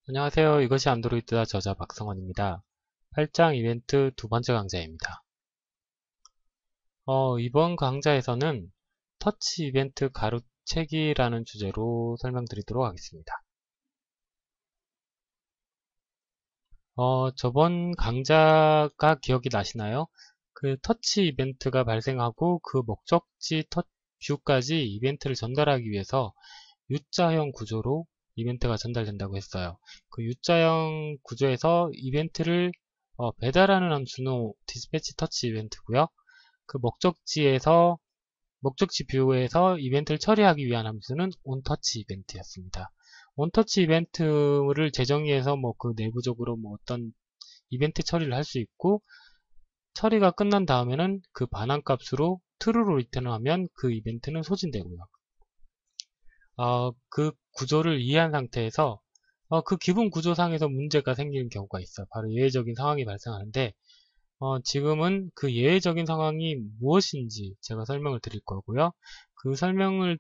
안녕하세요. 이것이 안드로이드다 저자 박성원입니다. 8장 이벤트 두 번째 강좌입니다. 이번 강좌에서는 터치 이벤트 가로채기라는 주제로 설명드리도록 하겠습니다. 저번 강좌가 기억이 나시나요? 그 터치 이벤트가 발생하고 그 목적지 뷰까지 이벤트를 전달하기 위해서 U자형 구조로 이벤트가 전달된다고 했어요. 그 U자형 구조에서 이벤트를 배달하는 함수는 디스패치 터치 이벤트고요. 그 목적지 뷰에서 이벤트를 처리하기 위한 함수는 onTouch 이벤트였습니다. onTouch 이벤트를 재정의해서 그 내부적으로 어떤 이벤트 처리를 할 수 있고, 처리가 끝난 다음에는 그 반환값으로 true로 리턴하면 그 이벤트는 소진되고요. 그 구조를 이해한 상태에서 그 기본 구조상에서 문제가 생기는 경우가 있어요. 바로 예외적인 상황이 발생하는데 지금은 그 예외적인 상황이 무엇인지 제가 설명을 드릴 거고요. 그 설명을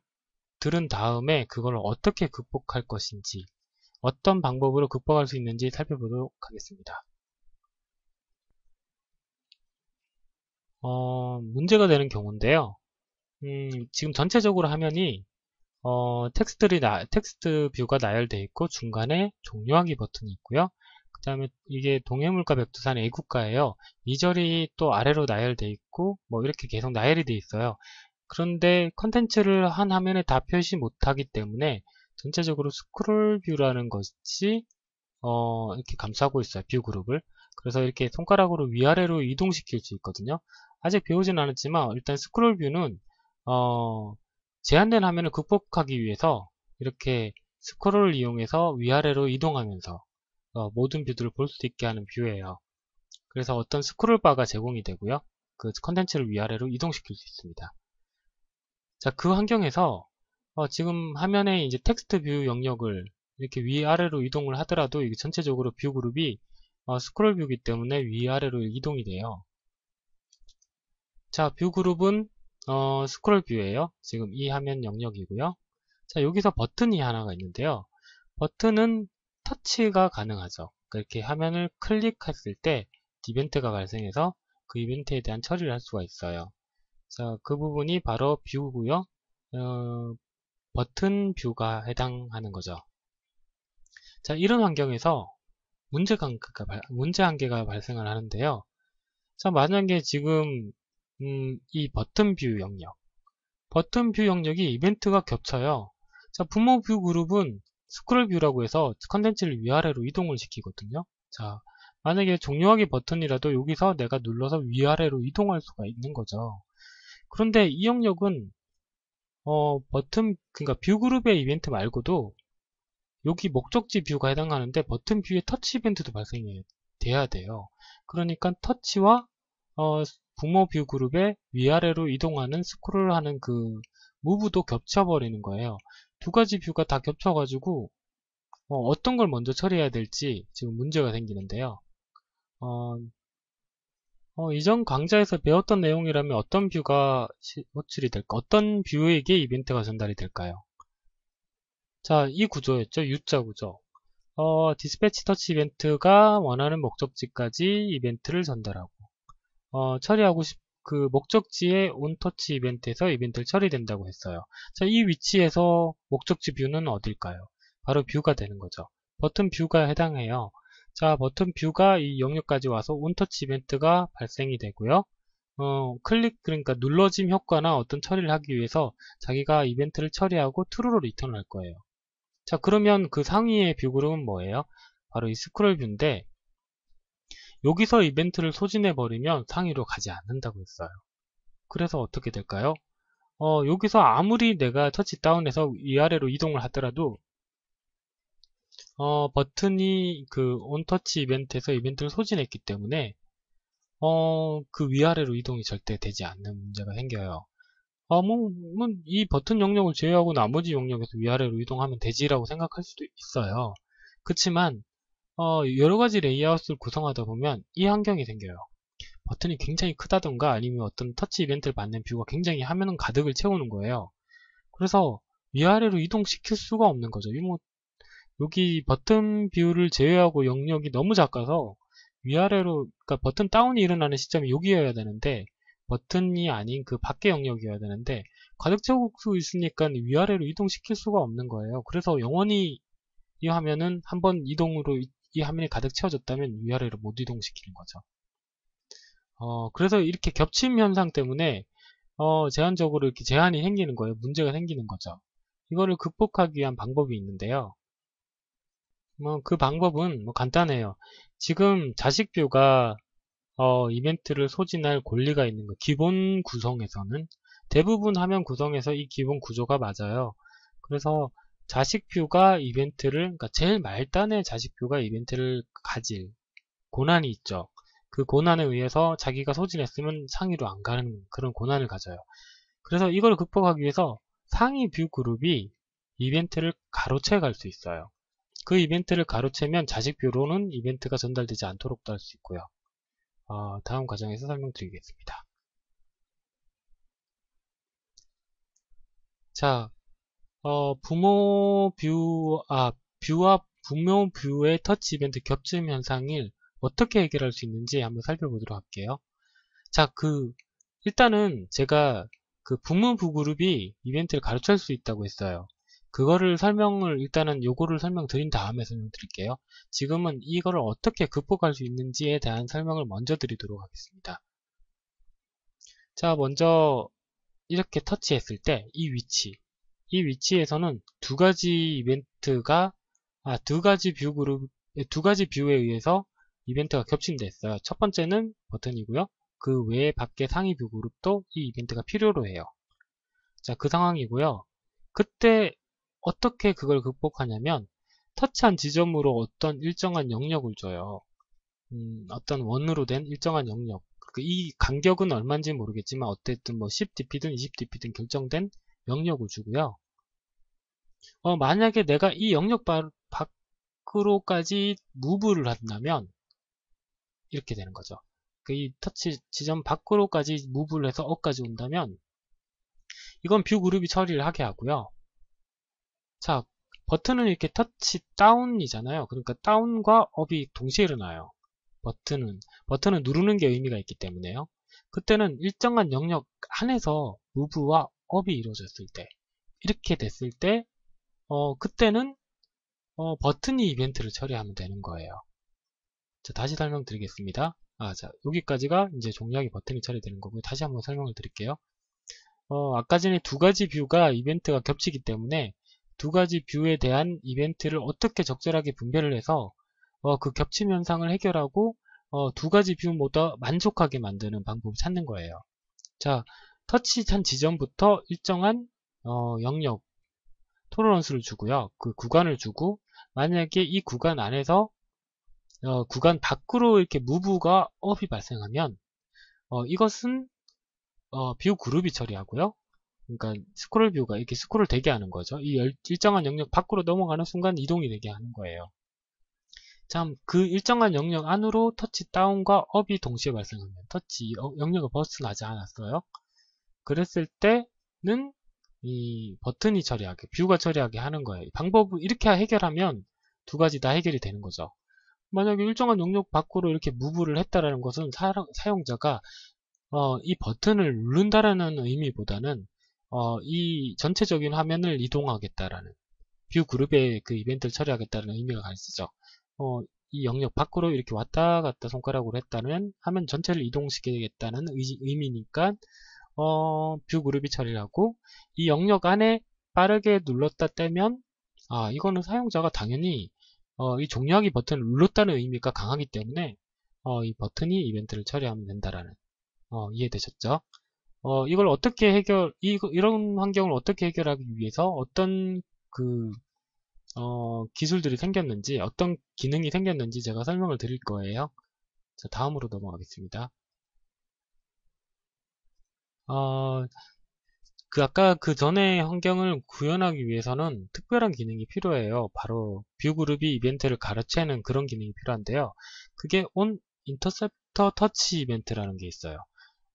들은 다음에 그걸 어떻게 극복할 것인지, 어떤 방법으로 극복할 수 있는지 살펴보도록 하겠습니다. 문제가 되는 경우인데요. 지금 전체적으로 화면이 텍스트 뷰가 나열되어 있고 중간에 종료하기 버튼이 있고요. 그 다음에 이게 동해물과 백두산 A국가예요. 이 절이 또 아래로 나열되어 있고 이렇게 계속 나열이 되어 있어요. 그런데 컨텐츠를 한 화면에 다 표시 못하기 때문에 전체적으로 스크롤 뷰라는 것이 이렇게 감싸고 있어요. 뷰 그룹을. 그래서 이렇게 손가락으로 위아래로 이동시킬 수 있거든요. 아직 배우진 않았지만 일단 스크롤 뷰는 제한된 화면을 극복하기 위해서 이렇게 스크롤을 이용해서 위아래로 이동하면서 모든 뷰들을 볼 수 있게 하는 뷰예요. 그래서 어떤 스크롤 바가 제공이 되고요. 그 컨텐츠를 위아래로 이동시킬 수 있습니다. 자, 그 환경에서 지금 화면에 이제 텍스트 뷰 영역을 이렇게 위아래로 이동을 하더라도 이게 전체적으로 뷰 그룹이 스크롤 뷰이기 때문에 위아래로 이동이 돼요. 자, 뷰 그룹은 스크롤 뷰예요. 지금 이 화면 영역이고요. 자, 여기서 버튼이 하나가 있는데요. 버튼은 터치가 가능하죠. 이렇게 화면을 클릭했을 때 이벤트가 발생해서 그 이벤트에 대한 처리를 할 수가 있어요. 자, 그 부분이 바로 뷰고요. 버튼 뷰가 해당하는 거죠. 자, 이런 환경에서 문제 한 개가 발생을 하는데요. 자, 만약에 지금 이 버튼 뷰 영역이 이벤트가 겹쳐요. 자, 부모 뷰 그룹은 스크롤 뷰라고 해서 컨텐츠를 위아래로 이동을 시키거든요. 자, 만약에 종료하기 버튼이라도 여기서 내가 눌러서 위아래로 이동할 수가 있는 거죠. 그런데 이 영역은 그러니까 뷰 그룹의 이벤트 말고도 여기 목적지 뷰가 해당하는데 버튼 뷰에 터치 이벤트도 발생이 돼야 돼요. 그러니까 터치와 부모 뷰 그룹의 위아래로 이동하는 스크롤하는 그 무브도 겹쳐버리는 거예요. 두 가지 뷰가 다 겹쳐가지고 어떤 걸 먼저 처리해야 될지 지금 문제가 생기는데요. 이전 강좌에서 배웠던 내용이라면 어떤 뷰가 호출이 될까? 어떤 뷰에게 이벤트가 전달이 될까요? 자, 이 구조였죠. U자 구조. 디스패치 터치 이벤트가 원하는 목적지까지 이벤트를 전달하고 처리하고 그 목적지의 onTouch 이벤트에서 이벤트를 처리된다고 했어요. 자, 이 위치에서 목적지 뷰는 어딜까요? 바로 뷰가 되는 거죠. 버튼 뷰가 해당해요. 자, 버튼 뷰가 이 영역까지 와서 onTouch 이벤트가 발생이 되고요. 그러니까 눌러짐 효과나 어떤 처리를 하기 위해서 자기가 이벤트를 처리하고 true로 리턴할 거예요. 자, 그러면 그 상위의 뷰 그룹은 뭐예요? 바로 이 스크롤 뷰인데 여기서 이벤트를 소진해 버리면 상위로 가지 않는다고 했어요. 그래서 어떻게 될까요? 여기서 아무리 내가 터치 다운해서 위아래로 이동을 하더라도 버튼이 그 온터치 이벤트에서 이벤트를 소진했기 때문에 그 위아래로 이동이 절대 되지 않는 문제가 생겨요. 이 버튼 영역을 제외하고 나머지 영역에서 위아래로 이동하면 되지라고 생각할 수도 있어요. 그렇지만 여러가지 레이아웃을 구성하다 보면 이 환경이 생겨요. 버튼이 굉장히 크다던가 아니면 어떤 터치 이벤트를 받는 뷰가 굉장히 화면 가득을 채우는 거예요. 그래서 위아래로 이동시킬 수가 없는 거죠. 여기 버튼 뷰를 제외하고 영역이 너무 작아서 위아래로, 그러니까 버튼 다운이 일어나는 시점이 여기여야 되는데 버튼이 아닌 그 밖의 영역이어야 되는데 가득 채우고 있으니까 위아래로 이동시킬 수가 없는 거예요. 그래서 영원히 이 화면은 한번 이동으로 이 화면이 가득 채워졌다면 위아래로 못 이동시키는 거죠. 그래서 이렇게 겹침 현상 때문에 제한적으로 이렇게 제한이 생기는 거예요. 문제가 생기는 거죠. 이거를 극복하기 위한 방법이 있는데요. 그 방법은 간단해요. 지금 자식 뷰가 이벤트를 소진할 권리가 있는 거. 기본 구성에서는 대부분 화면 구성에서 이 기본 구조가 맞아요. 그래서 자식 뷰가 이벤트를, 그러니까 제일 말단의 자식 뷰가 이벤트를 가질 권한이 있죠. 그 권한에 의해서 자기가 소진했으면 상위로 안 가는 그런 권한을 가져요. 그래서 이걸 극복하기 위해서 상위 뷰 그룹이 이벤트를 가로채 갈 수 있어요. 그 이벤트를 가로채면 자식 뷰로는 이벤트가 전달되지 않도록도 할 수 있고요. 다음 과정에서 설명드리겠습니다. 자, 뷰와 부모 뷰의 터치 이벤트 겹침 현상을 어떻게 해결할 수 있는지 한번 살펴보도록 할게요. 자, 일단은 제가 그 부모 뷰 그룹이 이벤트를 가로챌 수 있다고 했어요. 그거를 일단은 요거를 설명드린 다음에 설명드릴게요. 지금은 이거를 어떻게 극복할 수 있는지에 대한 설명을 먼저 드리도록 하겠습니다. 자, 먼저 이렇게 터치했을 때 이 위치에서는 두 가지 뷰에 의해서 이벤트가 겹친됐어요. 첫 번째는 버튼이고요. 그 외에 밖에 상위 뷰 그룹도 이 이벤트가 필요로 해요. 자, 그 상황이고요. 그때 어떻게 그걸 극복하냐면 터치한 지점으로 어떤 일정한 영역을 줘요. 어떤 원으로 된 일정한 영역. 이 간격은 얼마인지 모르겠지만 어쨌든 뭐 10dp든 20dp든 결정된 영역을 주고요. 만약에 내가 이 영역 밖으로까지 무브를 한다면 이렇게 되는 거죠. 이 터치 지점 밖으로까지 무브를 해서 업까지 온다면 이건 뷰 그룹이 처리를 하게 하고요. 자, 버튼은 이렇게 터치 다운이잖아요. 그러니까 다운과 업이 동시에 일어나요. 버튼은 누르는 게 의미가 있기 때문에요. 그때는 일정한 영역 안에서 무브와 업이 이루어졌을 때, 이렇게 됐을 때, 그때는 버튼이 이벤트를 처리하면 되는 거예요. 자, 다시 설명드리겠습니다. 자, 여기까지가 이제 종료하기 버튼이 처리되는 거고요. 다시 한번 설명을 드릴게요. 아까 전에 두 가지 뷰가 이벤트가 겹치기 때문에 두 가지 뷰에 대한 이벤트를 어떻게 적절하게 분배를 해서 그 겹침 현상을 해결하고 두 가지 뷰 모두 만족하게 만드는 방법을 찾는 거예요. 자, 터치한 지점부터 일정한 영역 토러런스를 주고요. 그 구간을 주고 만약에 이 구간 안에서 구간 밖으로 이렇게 무브가 업이 발생하면 이것은 뷰 그룹이 처리하고요. 그러니까 스크롤 뷰가 이렇게 스크롤 되게 하는 거죠. 이 일정한 영역 밖으로 넘어가는 순간 이동이 되게 하는 거예요. 참, 그 일정한 영역 안으로 터치 다운과 업이 동시에 발생하면 영역을 벗어나지 않았어요. 그랬을 때는 이 버튼이 처리하게, 뷰가 처리하게 하는 거예요. 방법을 이렇게 해결하면 두 가지 다 해결이 되는 거죠. 만약에 일정한 영역 밖으로 이렇게 무브를 했다라는 것은 사용자가 이 버튼을 누른다라는 의미보다는 이 전체적인 화면을 이동하겠다라는 뷰 그룹의 그 이벤트를 처리하겠다는 의미가 가르치죠. 이 영역 밖으로 이렇게 왔다 갔다 손가락으로 했다는 화면 전체를 이동시키겠다는 의미니까 뷰 그룹이 처리를 하고 이 영역 안에 빠르게 눌렀다 떼면 이거는 사용자가 당연히 이 종료하기 버튼을 눌렀다는 의미가 강하기 때문에 이 버튼이 이벤트를 처리하면 된다라는 이해되셨죠? 이걸 어떻게 이런 환경을 어떻게 해결하기 위해서 어떤 기술들이 생겼는지, 어떤 기능이 생겼는지 제가 설명을 드릴 거예요. 자, 다음으로 넘어가겠습니다. 아까 그 전에 환경을 구현하기 위해서는 특별한 기능이 필요해요. 바로 뷰 그룹이 이벤트를 가로채는 그런 기능이 필요한데요. 그게 온 인터셉터 터치 이벤트라는 게 있어요.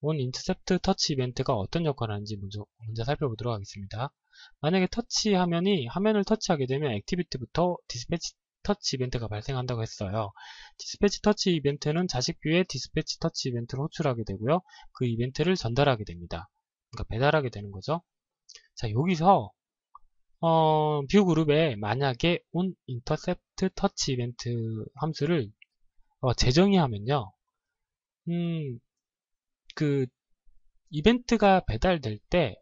onIntercept touch 이벤트가 어떤 역할을 하는지 먼저 살펴보도록 하겠습니다. 만약에 터치 화면을 터치하게 되면 액티비티부터 디스패치 터치 이벤트가 발생한다고 했어요. 디스패치 터치 이벤트는 자식 뷰에 디스패치 터치 이벤트를 호출하게 되고요. 그 이벤트를 전달하게 됩니다. 그러니까 배달하게 되는 거죠. 자, 여기서 뷰 그룹에 만약에 onIntercept touch 이벤트 함수를 재정의하면요. 그 이벤트가 배달될 때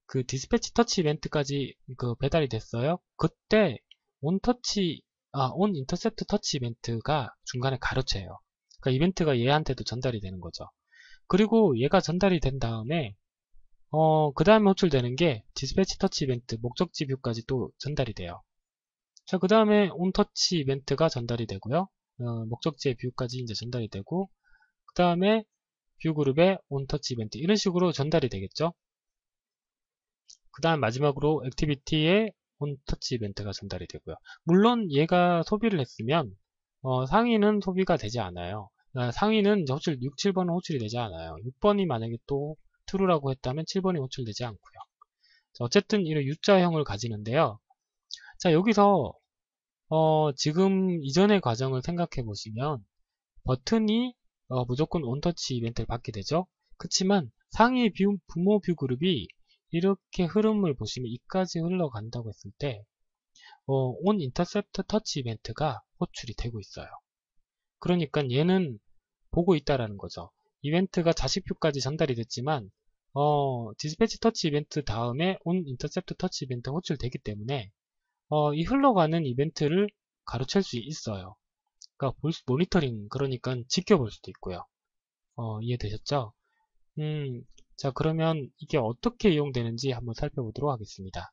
그 디스패치 터치 이벤트까지 그 배달이 됐어요. 그때 onIntercept 터치 이벤트가 중간에 가로채요. 그러니까 이벤트가 얘한테도 전달이 되는 거죠. 그리고 얘가 전달이 된 다음에 그 다음에 호출되는 게 디스패치 터치 이벤트 목적지 뷰까지 또 전달이 돼요. 자, 그 다음에 onTouch 이벤트가 전달이 되고요. 목적지의 뷰까지 이제 전달이 되고, 그 다음에 뷰 그룹의 onTouch 이벤트 이런 식으로 전달이 되겠죠. 그 다음 마지막으로 액티비티의 onTouch 이벤트가 전달이 되고요. 물론 얘가 소비를 했으면 상위는 소비가 되지 않아요. 상위는 이제 호출 6, 7번은 호출이 되지 않아요. 6번이 만약에 또 true라고 했다면 7번이 호출되지 않고요. 자, 어쨌든 이런 U자형을 가지는데요. 자, 여기서 지금 이전의 과정을 생각해 보시면 버튼이 무조건 onTouch 이벤트를 받게 되죠. 그렇지만 상위 부모 뷰 그룹이 이렇게 흐름을 보시면 이까지 흘러간다고 했을 때 onIntercept touch 이벤트가 호출이 되고 있어요. 그러니까 얘는 보고 있다라는 거죠. 이벤트가 자식 뷰까지 전달이 됐지만 디스패치 터치 이벤트 다음에 onIntercept touch 이벤트 호출되기 때문에 이 흘러가는 이벤트를 가로챌 수 있어요. 그러니까 모니터링, 그러니까 지켜볼 수도 있고요. 이해되셨죠? 자, 그러면 이게 어떻게 이용되는지 한번 살펴보도록 하겠습니다.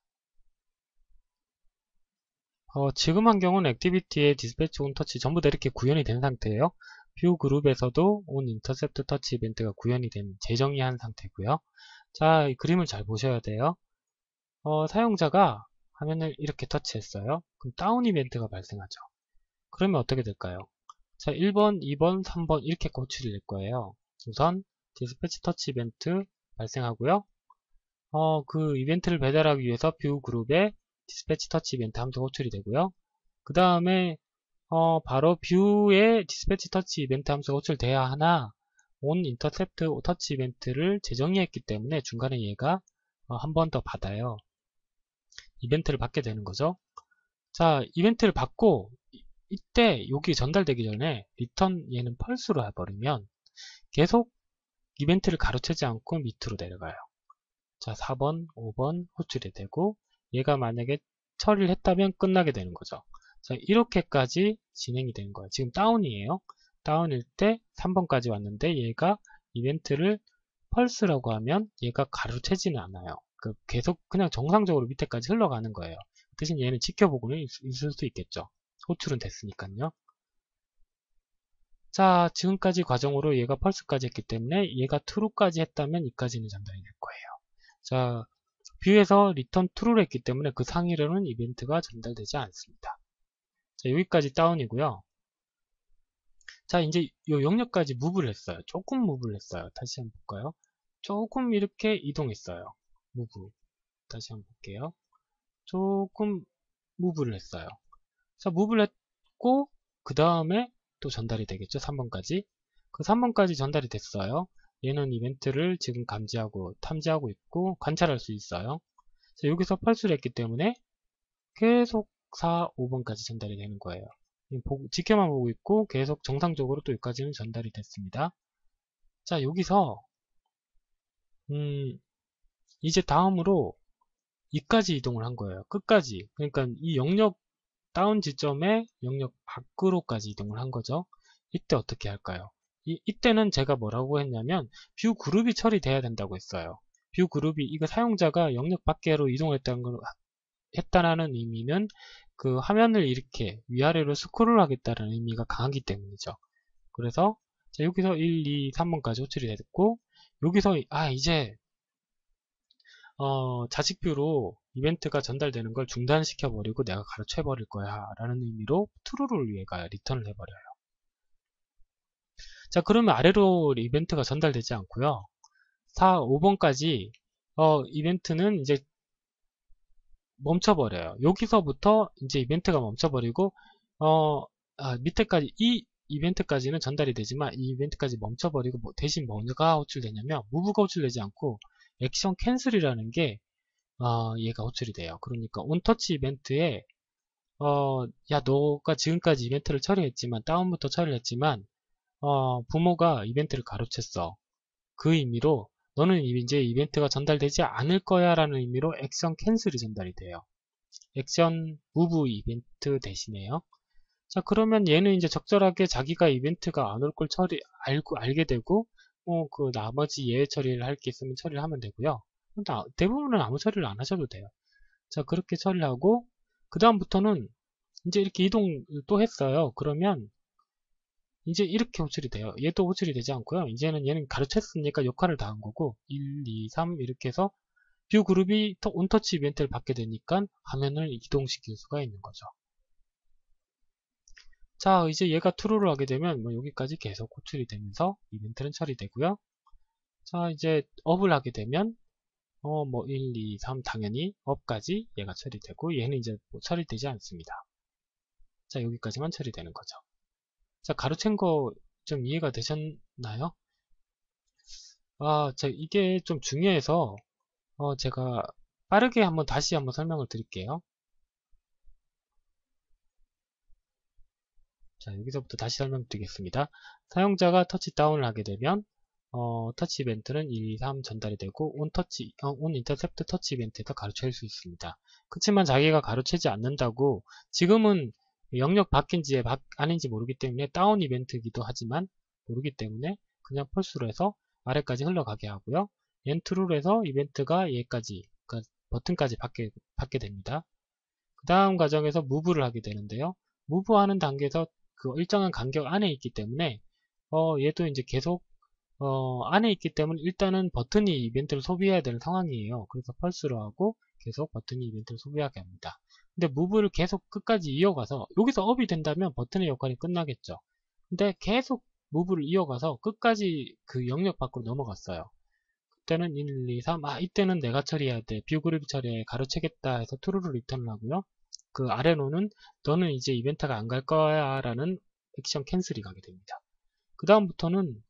지금 환경은 액티비티에 디스패치 온 터치 전부 다 이렇게 구현이 된 상태예요. 뷰 그룹에서도 onIntercept touch 이벤트가 구현이 된 재정의한 상태고요. 자, 이 그림을 잘 보셔야 돼요. 사용자가 화면을 이렇게 터치했어요. 그럼 다운 이벤트가 발생하죠. 그러면 어떻게 될까요? 자, 1번, 2번, 3번 이렇게 호출이 될 거예요. 우선 디스패치 터치 이벤트 발생하고요. 그 이벤트를 배달하기 위해서 뷰 그룹에 디스패치 터치 이벤트 함수 호출이 되고요. 그 다음에 바로 뷰에 디스패치 터치 이벤트 함수가 호출돼야 하나 onIntercept 터치 이벤트를 재정의했기 때문에 중간에 얘가 한 번 더 받아요. 이벤트를 받게 되는 거죠. 자, 이벤트를 받고 이때 여기 전달되기 전에 리턴 얘는 펄스로 해버리면 계속 이벤트를 가로채지 않고 밑으로 내려가요. 자, 4번, 5번 호출이 되고 얘가 만약에 처리를 했다면 끝나게 되는 거죠. 자, 이렇게까지 진행이 되는 거예요. 지금 다운이에요. 다운일 때 3번까지 왔는데 얘가 이벤트를 펄스라고 하면 얘가 가로채지는 않아요. 계속 그냥 정상적으로 밑에까지 흘러가는 거예요. 대신 얘는 지켜보고는 있을 수 있겠죠. 호출은 됐으니까요. 자, 지금까지 과정으로 얘가 펄스까지 했기 때문에 얘가 true까지 했다면 이까지는 전달이 될 거예요. 자, 뷰에서 return true를 했기 때문에 그 상위로는 이벤트가 전달되지 않습니다. 자, 여기까지 다운이고요. 자, 이제 요 영역까지 무브를 했어요. 조금 무브를 했어요. 다시 한번 볼까요? 조금 이렇게 이동했어요. 무브. 다시 한번 볼게요. 조금 무브를 했어요. 자, 무브를 했고 그 다음에 또 전달이 되겠죠. 3번까지. 그 3번까지 전달이 됐어요. 얘는 이벤트를 지금 감지하고 탐지하고 있고 관찰할 수 있어요. 자, 여기서 펄스를 했기 때문에 계속 4, 5번까지 전달이 되는 거예요. 지켜만 보고 있고 계속 정상적으로 또 여기까지는 전달이 됐습니다. 자, 여기서 이제 다음으로 이까지 이동을 한 거예요. 끝까지. 그러니까 이 영역 다운 지점에 영역 밖으로까지 이동을 한 거죠. 이때 어떻게 할까요? 이때는 제가 뭐라고 했냐면 뷰 그룹이 처리돼야 된다고 했어요. 뷰 그룹이 이거 사용자가 영역 밖으로 했다라는 의미는 그 화면을 이렇게 위아래로 스크롤 하겠다는 의미가 강하기 때문이죠. 그래서 자, 여기서 1, 2, 3번까지 호출이 됐고 여기서 이제 자식뷰로 이벤트가 전달되는 걸 중단시켜 버리고 내가 가로채 버릴 거야 라는 의미로 true를 얘가 리턴을 해버려요. 자, 그러면 아래로 이벤트가 전달되지 않고요. 4, 5번까지 이벤트는 이제 멈춰버려요. 여기서부터 이제 이벤트가 멈춰버리고 밑에까지 이 이벤트까지는 전달이 되지만 이 이벤트까지 멈춰버리고 대신 뭐가 호출되냐면 무브가 호출되지 않고 액션 캔슬이라는 게 얘가 호출이 돼요. 그러니까 온터치 이벤트에 야 너가 지금까지 이벤트를 처리했지만 다운부터 처리를 했지만 부모가 이벤트를 가로챘어. 그 의미로 너는 이제 이벤트가 전달되지 않을 거야 라는 의미로 액션 캔슬이 전달이 돼요. 액션 무브 이벤트 대신에요. 자, 그러면 얘는 이제 적절하게 자기가 이벤트가 안 올 걸 알게 되고 그 나머지 예외 처리를 할 게 있으면 처리를 하면 되고요. 대부분은 아무 처리를 안 하셔도 돼요. 자, 그렇게 처리를 하고 그 다음부터는 이제 이렇게 이동을 또 했어요. 그러면 이제 이렇게 호출이 돼요. 얘도 호출이 되지 않고요. 이제는 얘는 가르쳤으니까 역할을 다 한 거고 1, 2, 3 이렇게 해서 뷰 그룹이 온터치 이벤트를 받게 되니까 화면을 이동시킬 수가 있는 거죠. 자, 이제 얘가 true를 하게 되면 여기까지 계속 호출이 되면서 이벤트는 처리되고요. 자, 이제 up을 하게 되면 1, 2, 3 당연히 up까지 얘가 처리되고 얘는 이제 처리되지 않습니다. 자, 여기까지만 처리되는 거죠. 자, 가로챈 거 좀 이해가 되셨나요? 이게 좀 중요해서 제가 빠르게 다시 한번 설명을 드릴게요. 자, 여기서부터 다시 설명드리겠습니다. 사용자가 터치 다운을 하게 되면 터치 이벤트는 1, 2, 3 전달이 되고 온 인터셉트 터치 이벤트에서 가로챌 수 있습니다. 그렇지만 자기가 가로채지 않는다고 지금은 영역 바뀐지 아닌지 모르기 때문에 다운 이벤트이기도 하지만 모르기 때문에 그냥 펄스로 해서 아래까지 흘러가게 하고요. 엔트루로 해서 이벤트가 얘까지 그러니까 버튼까지 받게 됩니다. 그 다음 과정에서 무브를 하게 되는데요. 무브하는 단계에서 그 일정한 간격 안에 있기 때문에 얘도 이제 계속 안에 있기 때문에 일단은 버튼이 이벤트를 소비해야 되는 상황이에요. 그래서 펄스로 하고 계속 버튼이 이벤트를 소비하게 합니다. 근데 무브를 계속 끝까지 이어가서 여기서 업이 된다면 버튼의 역할이 끝나겠죠. 근데 계속 무브를 이어가서 끝까지 그 영역 밖으로 넘어갔어요. 그때는 1, 2, 3 이때는 내가 처리해야 돼. 뷰 그룹 처리해 가로채겠다 해서 true를 리턴을 하고요. 그 아래로는 너는 이제 이벤트가 안 갈 거야 라는 액션 캔슬이 가게 됩니다. 그 다음부터는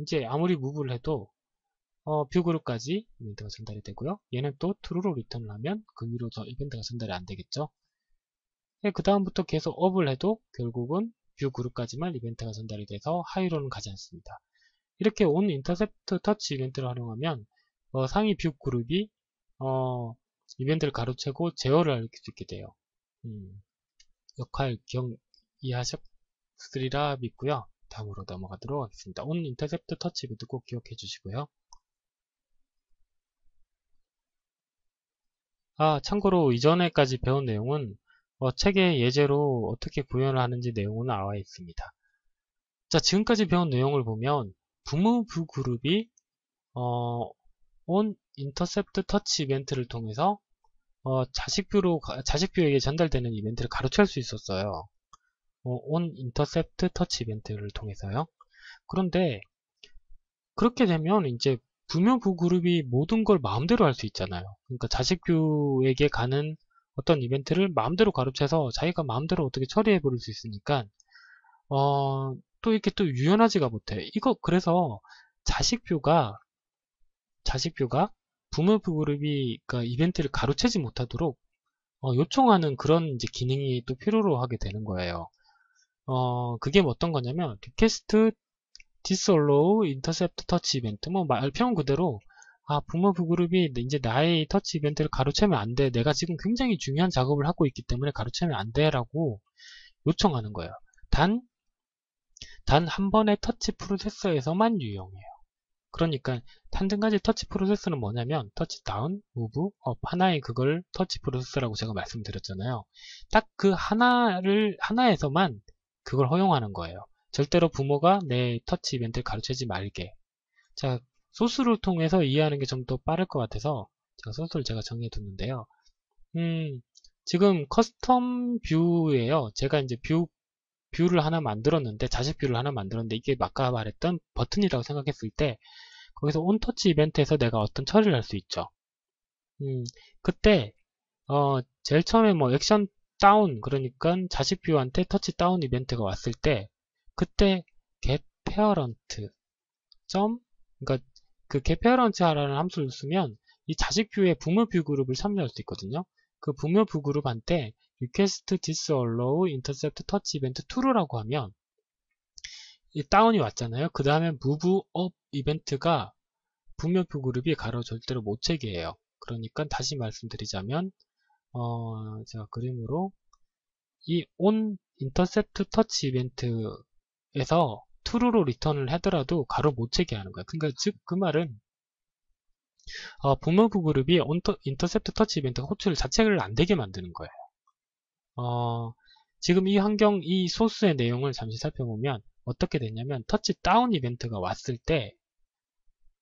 이제 아무리 무브를 해도 뷰 그룹까지 이벤트가 전달이 되고요. 얘는 또 true로 리턴을 하면 그 위로 저 이벤트가 전달이 안 되겠죠. 그 다음부터 계속 업을 해도 결국은 뷰 그룹까지만 이벤트가 전달이 돼서 하위로는 가지 않습니다. 이렇게 온 인터셉트 터치 이벤트를 활용하면 상위 뷰 그룹이 이벤트를 가로채고 제어를 할 수 있게 돼요. 역할 이해하셨으리라 믿고요. 다음으로 넘어가도록 하겠습니다. 온 인터셉트 터치 이벤트 꼭 기억해 주시고요. 참고로 이전에까지 배운 내용은 책에 예제로 어떻게 구현을 하는지 내용은 나와 있습니다. 자, 지금까지 배운 내용을 보면 부모 뷰 그룹이 온 인터셉트 터치 이벤트를 통해서 자식 뷰에게 전달되는 이벤트를 가로챌 수 있었어요. 온 인터셉트 터치 이벤트를 통해서요. 그런데 그렇게 되면 이제 부모 뷰 그룹이 모든 걸 마음대로 할 수 있잖아요. 그러니까 자식 뷰에게 가는 어떤 이벤트를 마음대로 가로채서 자기가 마음대로 어떻게 처리해 버릴 수 있으니까 또 이렇게 또 유연하지가 못해. 그래서 자식 뷰가 부모 뷰 그룹이 그러니까 이벤트를 가로채지 못하도록 요청하는 그런 이제 기능이 또 필요로 하게 되는 거예요. 그게 어떤 거냐면 request disallow intercept touch event 표현 그대로 부모 뷰 그룹이 이제 나의 터치 이벤트를 가로채면 안 돼. 내가 지금 굉장히 중요한 작업을 하고 있기 때문에 가로채면 안 돼. 라고 요청하는 거예요. 단 한 번의 터치 프로세서에서만 유용해요. 그러니까 한 가지 터치 프로세서는 뭐냐면 터치 다운, 무브, 업 하나의 그걸 터치 프로세서라고 제가 말씀드렸잖아요. 딱 그 하나에서만 그걸 허용하는 거예요. 절대로 부모가 내 터치 이벤트를 가르치지 말게. 자, 소스를 통해서 이해하는 게 좀 더 빠를 것 같아서 소스를 제가 정해 뒀는데요. 지금 커스텀 뷰예요. 제가 이제 뷰를 하나 만들었는데, 자식 뷰를 하나 만들었는데, 이게 아까 말했던 버튼이라고 생각했을 때, 거기서 온터치 이벤트에서 내가 어떤 처리를 할 수 있죠. 그때, 제일 처음에 뭐 액션 다운, 그러니까 자식 뷰한테 터치 다운 이벤트가 왔을 때, 그때 get parent 그러니까 그 get parent 라는 함수를 쓰면 이 자식 뷰의 부모 뷰 그룹을 참여할 수 있거든요. 그 부모 뷰 그룹한테 request disallow intercept touch event true라고 하면 이 다운이 왔잖아요. 그 다음에 move up 이벤트가 부모 뷰 그룹이 가로 절대로 못 채게 해요. 그러니까 다시 말씀드리자면 제가 그림으로 이 on intercept touch 이벤트에서 true로 리턴을 하더라도 가로 못 채게 하는 거예요. 그러니까 즉 그 말은 부모부 그룹이 인터셉트 터치 이벤트가 호출을 자체를 안 되게 만드는 거예요. 지금 이 환경, 이 소스의 내용을 잠시 살펴보면 어떻게 됐냐면 터치 다운 이벤트가 왔을 때,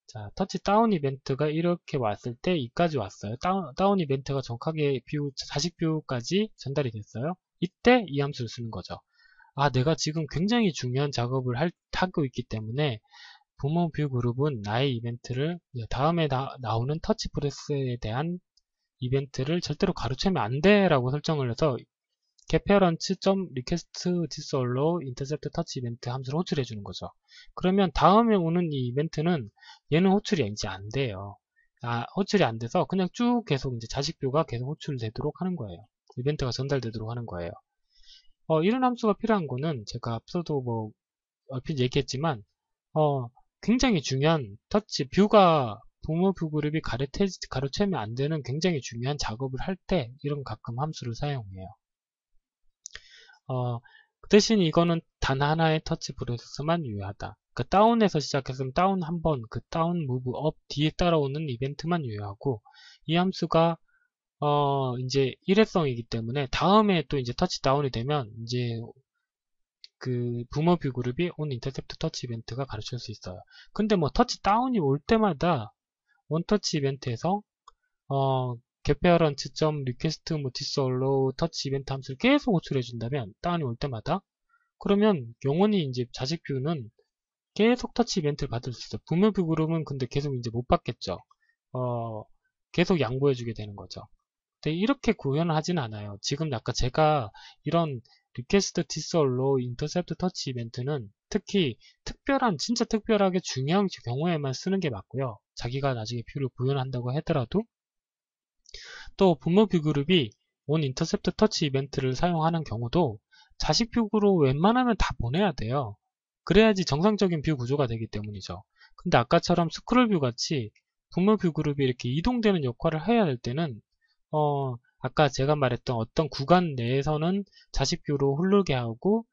자, 터치 다운 이벤트가 이렇게 왔을 때 이까지 왔어요. 다운 이벤트가 정확하게 자식 뷰까지 전달이 됐어요. 이때 이 함수를 쓰는 거죠. 내가 지금 굉장히 중요한 작업을 하고 있기 때문에 부모 뷰 그룹은 나의 이벤트를 다음에 나오는 터치 프레스에 대한 이벤트를 절대로 가로채면 안 돼 라고 설정을 해서 getParents.requestDisallow intercept touch 이벤트 함수를 호출해 주는 거죠. 그러면 다음에 오는 이 이벤트는 얘는 호출이 이제 안 돼요. 호출이 안 돼서 그냥 쭉 계속 이제 자식 뷰가 계속 호출되도록 하는 거예요. 이벤트가 전달되도록 하는 거예요. 이런 함수가 필요한 거는 제가 앞서도 뭐 얼핏 얘기했지만 굉장히 중요한 터치 뷰가 부모 뷰 그룹이 가로채면 안 되는 굉장히 중요한 작업을 할 때 이런 가끔 함수를 사용해요. 그 대신 이거는 단 하나의 터치 프로세스만 유효하다. 그 다운에서 시작했으면 다운 한 번, 그 다운 무브 업 뒤에 따라오는 이벤트만 유효하고 이 함수가 이제 일회성이기 때문에 다음에 또 이제 터치 다운이 되면 이제 그 부모 뷰 그룹이 on intercept touch 이벤트가 가르칠 수 있어요. 근데 뭐 터치 다운이 올 때마다 원터치 이벤트에서 getParents.request disallow touch 이벤트 함수를 계속 호출해 준다면 다운이 올 때마다 그러면 영원히 이제 자식 뷰는 계속 터치 이벤트를 받을 수 있어요. 부모 뷰 그룹은 근데 계속 이제 못 받겠죠. 계속 양보해 주게 되는 거죠. 근데 이렇게 구현을 하진 않아요. 지금 아까 제가 이런 request disallow intercept touch 이벤트는 특히 진짜 특별하게 중요한 경우에만 쓰는 게 맞고요. 자기가 나중에 뷰를 구현한다고 하더라도 또 부모 뷰 그룹이 on intercept touch 이벤트를 사용하는 경우도 자식 뷰로 웬만하면 다 보내야 돼요. 그래야지 정상적인 뷰 구조가 되기 때문이죠. 근데 아까처럼 스크롤 뷰 같이 부모 뷰 그룹이 이렇게 이동되는 역할을 해야 될 때는 아까 제가 말했던 어떤 구간 내에서는 자식 뷰로 흐르게 하고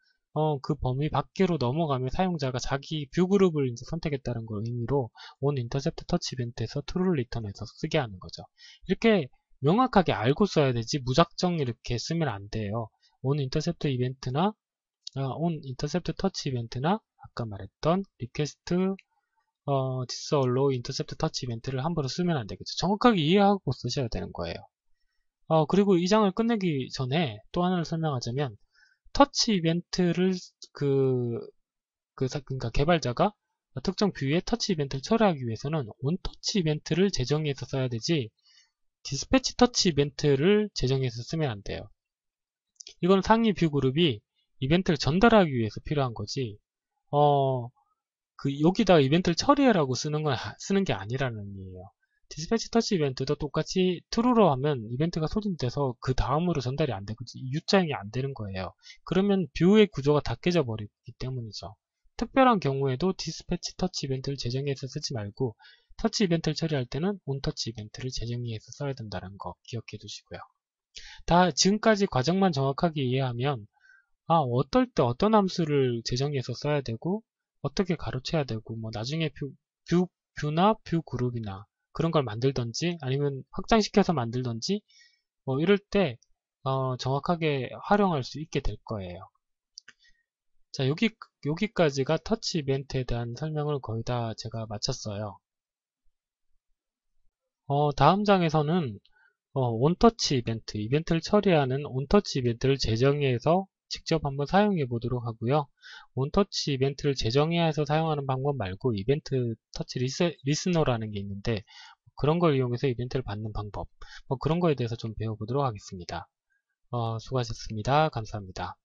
그 범위 밖으로 넘어가면 사용자가 자기 뷰 그룹을 이제 선택했다는 걸 의미로 on intercept touch 이벤트에서 true를 리턴해서 쓰게 하는 거죠. 이렇게 명확하게 알고 써야 되지 무작정 이렇게 쓰면 안 돼요. on intercept 이벤트나 on intercept touch 이벤트나 아까 말했던 request disallow intercept touch 이벤트를 함부로 쓰면 안 되겠죠. 정확하게 이해하고 쓰셔야 되는 거예요. 그리고 이 장을 끝내기 전에 또 하나를 설명하자면 터치 이벤트를 그러니까 개발자가 특정 뷰의 터치 이벤트를 처리하기 위해서는 on 터치 이벤트를 제정해서 써야 되지 디스패치 터치 이벤트를 제정해서 쓰면 안 돼요. 이건 상위 뷰 그룹이 이벤트를 전달하기 위해서 필요한 거지 여기다가 이벤트를 처리해라고 쓰는 게 아니라는 의미예요. 디스패치 터치 이벤트도 똑같이 true로 하면 이벤트가 소진돼서 그 다음으로 전달이 안 되고 U자형이 안 되는 거예요. 그러면 뷰의 구조가 다 깨져 버리기 때문이죠. 특별한 경우에도 디스패치 터치 이벤트를 제정해서 쓰지 말고 터치 이벤트를 처리할 때는 on 터치 이벤트를 제정해서 써야 된다는 거 기억해 두시고요. 지금까지 과정만 정확하게 이해하면 어떨 때 어떤 함수를 제정해서 써야 되고 어떻게 가로채야 되고 뭐 나중에 뷰나 뷰 그룹이나 그런 걸 만들던지 아니면 확장시켜서 만들던지 뭐 이럴 때 정확하게 활용할 수 있게 될 거예요. 자, 여기까지가 터치 이벤트에 대한 설명을 거의 다 제가 마쳤어요. 다음 장에서는 온터치 이벤트를 처리하는 온터치 이벤트를 제정해서 직접 한번 사용해 보도록 하고요. 온터치 이벤트를 재정해야 해서 사용하는 방법 말고 이벤트 터치 리스너라는 게 있는데 그런 걸 이용해서 이벤트를 받는 방법 그런 거에 대해서 좀 배워보도록 하겠습니다. 수고하셨습니다. 감사합니다.